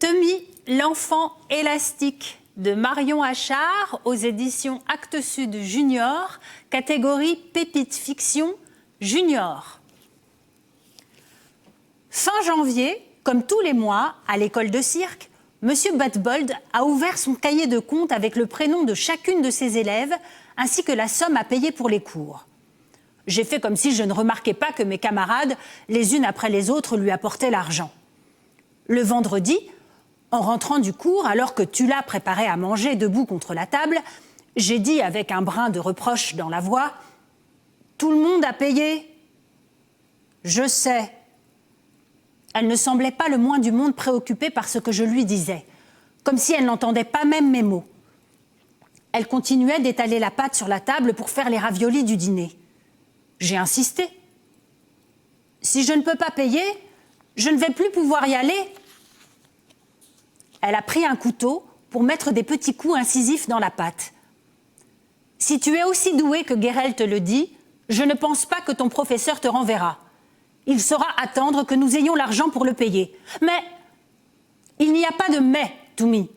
Tommy, l'enfant élastique de Marion Achard aux éditions Actes Sud Junior, catégorie Pépite Fiction Junior. Fin janvier, comme tous les mois, à l'école de cirque, Monsieur Batbold a ouvert son cahier de compte avec le prénom de chacune de ses élèves ainsi que la somme à payer pour les cours. J'ai fait comme si je ne remarquais pas que mes camarades, les unes après les autres, lui apportaient l'argent. Le vendredi, en rentrant du cours, alors que Tula préparait à manger debout contre la table, j'ai dit avec un brin de reproche dans la voix « Tout le monde a payé ?»« Je sais. » Elle ne semblait pas le moins du monde préoccupée par ce que je lui disais, comme si elle n'entendait pas même mes mots. Elle continuait d'étaler la pâte sur la table pour faire les raviolis du dîner. J'ai insisté. « Si je ne peux pas payer, je ne vais plus pouvoir y aller. » Elle a pris un couteau pour mettre des petits coups incisifs dans la pâte. « Si tu es aussi doué que Guérel te le dit, je ne pense pas que ton professeur te renverra. Il saura attendre que nous ayons l'argent pour le payer. Mais il n'y a pas de mais, Toumi.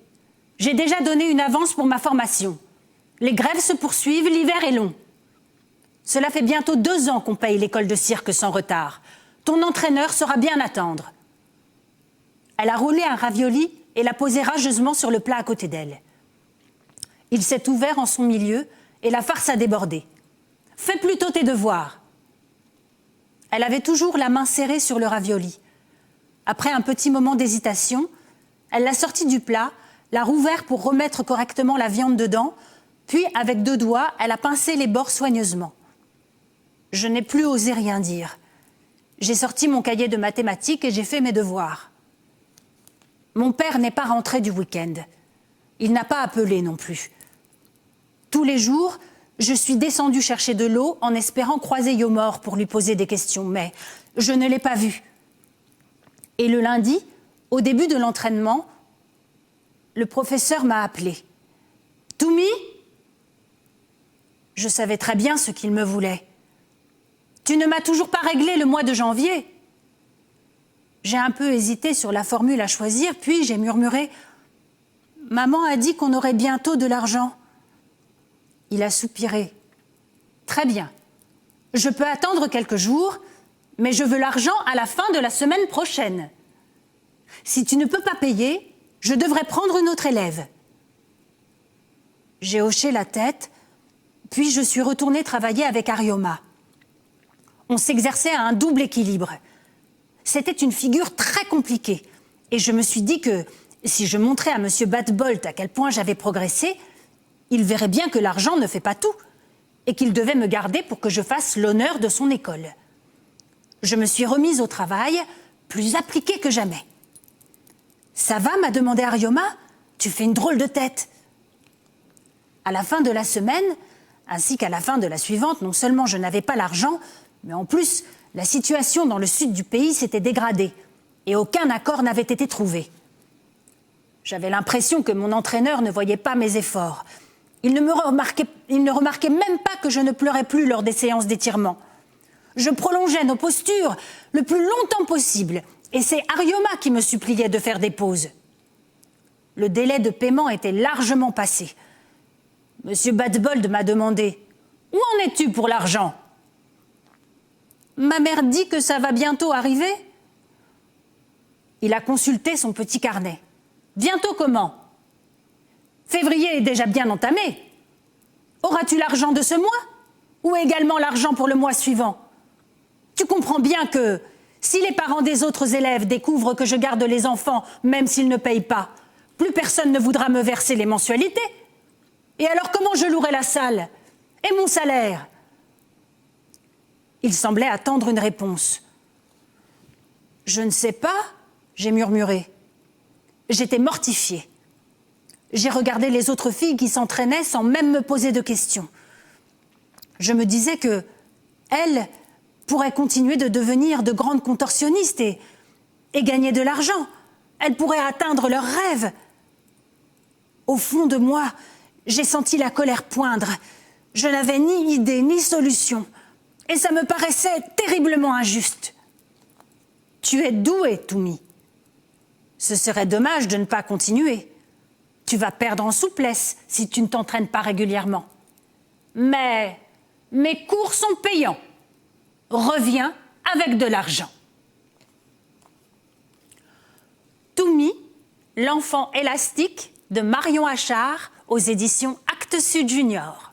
J'ai déjà donné une avance pour ma formation. Les grèves se poursuivent, l'hiver est long. Cela fait bientôt 2 ans qu'on paye l'école de cirque sans retard. Ton entraîneur saura bien attendre. » Elle a roulé un ravioli et l'a posé rageusement sur le plat à côté d'elle. Il s'est ouvert en son milieu et la farce a débordé. « Fais plutôt tes devoirs. » Elle avait toujours la main serrée sur le ravioli. Après un petit moment d'hésitation, elle l'a sorti du plat, l'a rouvert pour remettre correctement la viande dedans, puis avec 2 doigts, elle a pincé les bords soigneusement. Je n'ai plus osé rien dire. J'ai sorti mon cahier de mathématiques et j'ai fait mes devoirs. Mon père n'est pas rentré du week-end. Il n'a pas appelé non plus. Tous les jours, je suis descendue chercher de l'eau en espérant croiser Yomor pour lui poser des questions, mais je ne l'ai pas vu. Et le lundi, au début de l'entraînement, le professeur m'a appelé. « Toumi ?» Je savais très bien ce qu'il me voulait. « Tu ne m'as toujours pas réglé le mois de janvier ?» J'ai un peu hésité sur la formule à choisir, puis j'ai murmuré « Maman a dit qu'on aurait bientôt de l'argent. » Il a soupiré. « Très bien. Je peux attendre quelques jours, mais je veux l'argent à la fin de la semaine prochaine. Si tu ne peux pas payer, je devrais prendre une autre élève. » J'ai hoché la tête, puis je suis retournée travailler avec Arioma. On s'exerçait à un double équilibre. C'était une figure très compliquée, et je me suis dit que si je montrais à M. Batbold à quel point j'avais progressé, il verrait bien que l'argent ne fait pas tout, et qu'il devait me garder pour que je fasse l'honneur de son école. Je me suis remise au travail, plus appliquée que jamais. « Ça va ?» m'a demandé Arioma. « Tu fais une drôle de tête. » À la fin de la semaine, ainsi qu'à la fin de la suivante, non seulement je n'avais pas l'argent, mais en plus, la situation dans le sud du pays s'était dégradée et aucun accord n'avait été trouvé. J'avais l'impression que mon entraîneur ne voyait pas mes efforts. Il ne remarquait même pas que je ne pleurais plus lors des séances d'étirement. Je prolongeais nos postures le plus longtemps possible et c'est Arioma qui me suppliait de faire des pauses. Le délai de paiement était largement passé. Monsieur Batbold m'a demandé « Où en es-tu pour l'argent ?» Ma mère dit que ça va bientôt arriver. Il a consulté son petit carnet. Bientôt comment? Février est déjà bien entamé. Auras-tu l'argent de ce mois? Ou également l'argent pour le mois suivant? Tu comprends bien que, si les parents des autres élèves découvrent que je garde les enfants, même s'ils ne payent pas, plus personne ne voudra me verser les mensualités. Et alors comment je louerai la salle? Et mon salaire? Il semblait attendre une réponse. « Je ne sais pas », j'ai murmuré. J'étais mortifiée. J'ai regardé les autres filles qui s'entraînaient sans même me poser de questions. Je me disais que elles pourraient continuer de devenir de grandes contorsionnistes et gagner de l'argent. Elles pourraient atteindre leurs rêves. Au fond de moi, j'ai senti la colère poindre. Je n'avais ni idée ni solution. Et ça me paraissait terriblement injuste. Tu es doué, Toumi. Ce serait dommage de ne pas continuer. Tu vas perdre en souplesse si tu ne t'entraînes pas régulièrement. Mais mes cours sont payants. Reviens avec de l'argent. Toumi, l'enfant élastique de Marion Achard aux éditions Actes Sud Junior.